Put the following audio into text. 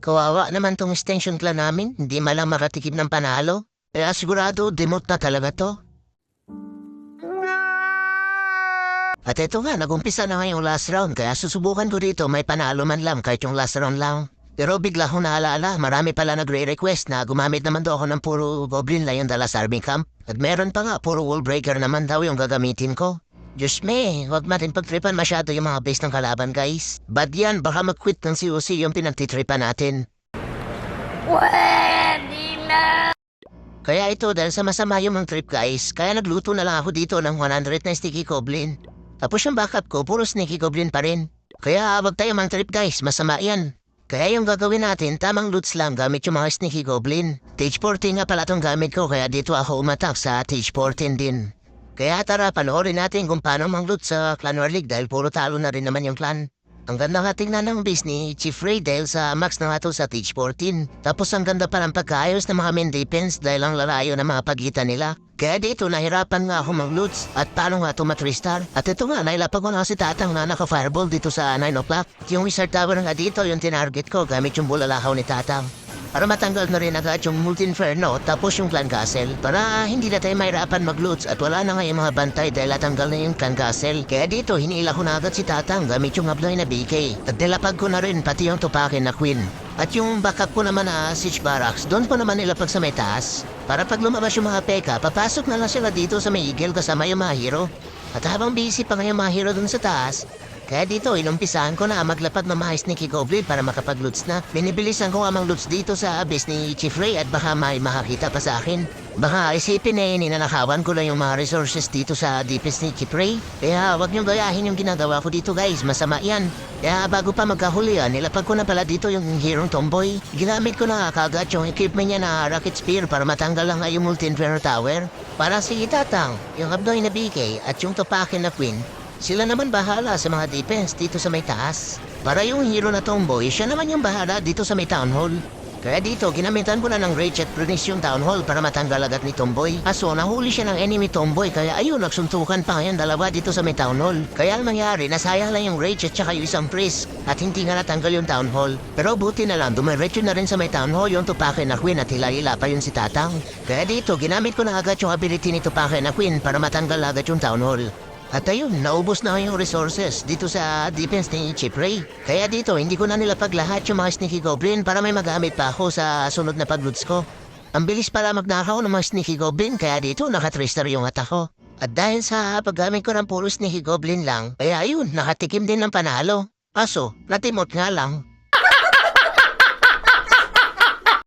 Kawawa naman tong extension clan namin, hindi malang makatikim ng panalo. Kaya sigurado, demote na talaga to. At eto nga, nagumpisa na nga yung last round, kaya susubukan ko dito may panalo man lang kahit yung last round lang. Pero bigla ko naalala, marami pala nagre-request na gumamit naman daw ako ng puro Goblin Lion dala sa army camp. At meron pa nga, puro Wall Breaker naman daw yung gagamitin ko. Diyos me, huwag natin pagtripan masyado yung mga base ng kalaban guys. Bad yan, baka mag-quit ng COC yung pinagtitripan natin. Pwede na! Kaya ito dahil sa masama yung mga trip guys, kaya nagluto na lang ako dito ng 100 na sticky goblin. Tapos yung backup ko, puro sneaky goblin pa rin. Kaya wag tayo mga trip guys, masama yan. Kaya yung gagawin natin, tamang loots lang gamit yung mga sneaky goblin. Stage 14 nga pala itong gamit ko, kaya dito ako umatak sa stage 14 din. Kaya tara, panoorin natin kung paano mang-loot sa Clan War League dahil puro talo na rin naman yung clan. Ang ganda nga tingnan ng base ni Chief Ray dahil sa max na nga to sa stage 14. Tapos ang ganda pa ng pagkaayos ng mga main defense dahil ang lalayo ng mga pagitan nila. Kaya dito nahirapan nga ako mag-loots at paano nga ito mat-restart. At ito nga, nailapag ko na si Tatang na naka-fireball dito sa 9 o'clock. Yung wizard tower nga dito yung tinarget ko gamit yung bulalakaw ni Tatang. Para matanggal na rin agad yung multi-inferno tapos yung clan castle. Para hindi na tayo mahirapan mag-loots at wala na nga yung mga bantay dahil natanggal na yung clan castle. Kaya dito hinila ko na agad si Tatang gamit yung abloy na BK. At nilapag ko na rin pati yung tupakin na queen. At yung backup ko naman na siege barracks, doon ko naman nilapag sa may taas. Para pag lumabas yung mga peka, papasok na lang sila dito sa may eagle kasama yung mga hero. At habang busy pa nga yung mga hero doon sa taas, kaya dito, inumpisahan ko na maglapag ng mga sneaky goblin para makapag-loots na. Binibilisan ko ang loots dito sa base ni Chief Ray at baka may makakita pa sa akin. Baka isipin na ninanakawan ko lang yung mga resources dito sa deepest ni Chief Ray. Kaya wag niyong gayahin yung ginagawa ko dito guys, masama yan. Kaya bago pa magkahulian, nilapag ko na pala dito yung Hero Tomboy. Ginamit ko na kagad yung equipment niya na Rocket Spear para matanggal lang yung Multi-Inferno Tower. Para si Tatang, yung Abnoy na BK at yung Tupakin na Queen, sila naman bahala sa mga defense dito sa may taas. Para yung hero na tomboy, siya naman yung bahala dito sa may town hall. Kaya dito, ginamitan ko na ng rage at prunish yung town hall para matanggal agad ni Tomboy. Kaso, nahuli siya ng enemy Tomboy, kaya ayun, nagsuntukan pa ngayon dalawa dito sa may town hall. Kaya ang mangyari, nasayang lang yung rage at saka yung isang priest, at hindi nga natanggal yung town hall. Pero buti na lang, dumiretso na rin sa may town hall yung Tupakin na Queen at hila-hila pa yun si Tatang. Kaya dito, ginamit ko na agad yung ability ni Tupakin na Queen para matanggal agad yung town hall. At ayun, naubos na yung resources dito sa defense ni Chief Ray. Kaya dito, hindi ko na nilapag lahat yung mga sneaky goblin para may magamit pa ako sa sunod na pag-loots ko. Ang bilis pala magnakaw ng mga sneaky goblin, kaya dito naka-3-star yung attack ko. At dahil sa paggamit ko ng puro sneaky goblin lang, kaya ayun, nakatikim din ng panalo. Kaso, natimot nga lang.